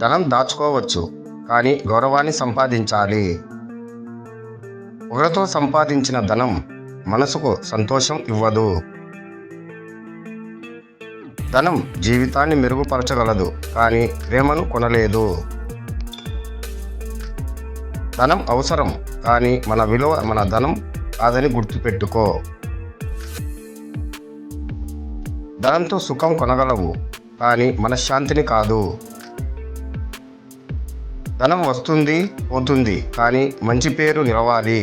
ధనం దాచుకోవచ్చు, కానీ గౌరవాన్ని సంపాదించాలి. పొగరుతో సంపాదించిన ధనం మనసుకు సంతోషం ఇవ్వదు. ధనం జీవితాన్ని మెరుగుపరచగలదు, కానీ ప్రేమను కొనలేదు. ధనం అవసరం, కానీ మన విలువ మన ధనం కాదని గుర్తుపెట్టుకో. ధనంతో సుఖం కొనగలవు, కానీ మనశ్శాంతిని కాదు. ధనం వస్తుంది పోతుంది, కానీ మంచి పేరు నిలవాలి.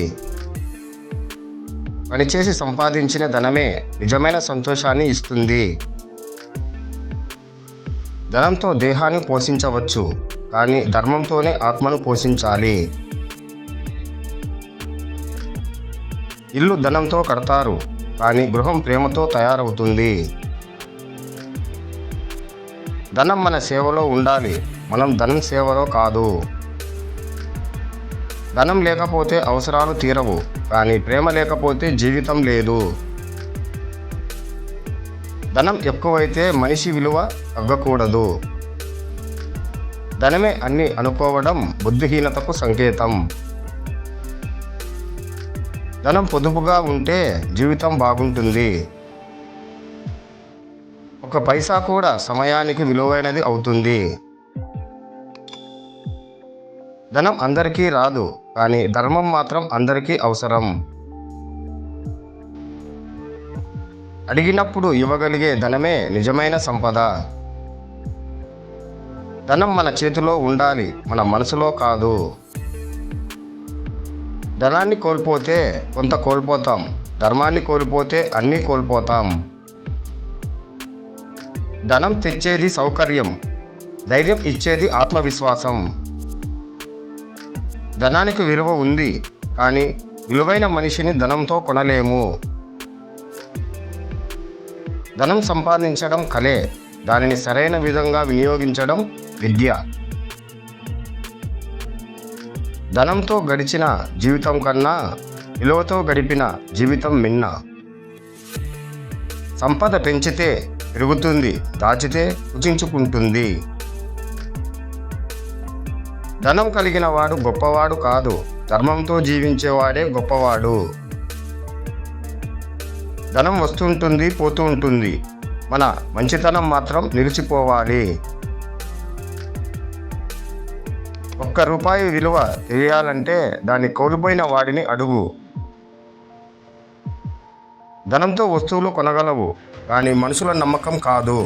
పనిచేసి సంపాదించిన ధనమే నిజమైన సంతోషాన్ని ఇస్తుంది. ధనంతో దేహాన్ని పోషించవచ్చు, కానీ ధర్మంతోనే ఆత్మను పోషించాలి. ఇల్లు ధనంతో కడతారు, కానీ గృహం ప్రేమతో తయారవుతుంది. ధనం మన సేవలో ఉండాలి, మనం ధనం సేవలో కాదు. ధనం లేకపోతే అవసరాలు తీరవు, కానీ ప్రేమ లేకపోతే జీవితం లేదు. ధనం ఎక్కువైతే మనిషి విలువ తగ్గకూడదు. ధనమే అన్ని అనుకోవడం బుద్ధిహీనతకు సంకేతం. ధనం పొదుపుగా ఉంటే జీవితం బాగుంటుంది. ఒక పైసా కూడా సమయానికి విలువైనది అవుతుంది. ధనం అందరికీ రాదు, కానీ ధర్మం మాత్రం అందరికీ అవసరం. అడిగినప్పుడు ఇవ్వగలిగే ధనమే నిజమైన సంపద. ధనం మన చేతిలో ఉండాలి, మన మనసులో కాదు. ధనాన్ని కోల్పోతే కొంత కోల్పోతాం, ధర్మాన్ని కోల్పోతే అన్నీ కోల్పోతాం. ధనం తెచ్చేది సౌకర్యం, ధైర్యం ఇచ్చేది ఆత్మవిశ్వాసం. ధనానికి విలువ ఉంది, కానీ విలువైన మనిషిని ధనంతో కొనలేము. ధనం సంపాదించడం కలే, దానిని సరైన విధంగా వినియోగించడం విద్య. ధనంతో గడిచిన జీవితం కన్నా విలువతో గడిపిన జీవితం మిన్న. సంపద పెంచితే పెరుగుతుంది, దాచితే కుచించుకుంటుంది. ధనం కలిగిన వాడు గొప్పవాడు కాదు, ధర్మంతో జీవించేవాడే గొప్పవాడు. ధనం వస్తుంటుంది పోతూ ఉంటుంది, మన మంచితనం మాత్రం నిలిచిపోవాలి. ₹1 విలువ తెలియాలంటే దాన్ని కోల్పోయిన వాడిని అడుగు. ధనంతో వస్తువులు కొనగలవు, కానీ మనుషుల నమ్మకం కాదు.